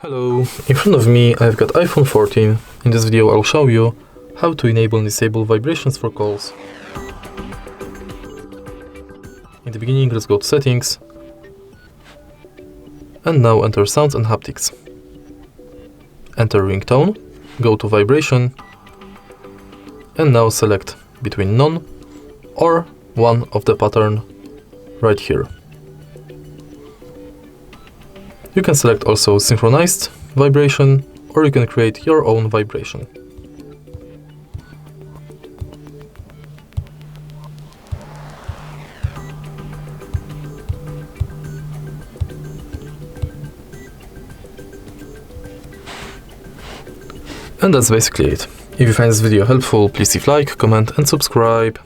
Hello, in front of me I've got iPhone 14. In this video I'll show you how to enable and disable vibrations for calls. In the beginning, let's go to settings and now enter sounds and haptics. Enter ringtone, go to vibration and now select between none or one of the pattern right here. You can select also synchronized vibration, or you can create your own vibration. And that's basically it. If you find this video helpful, please leave a like, comment and subscribe.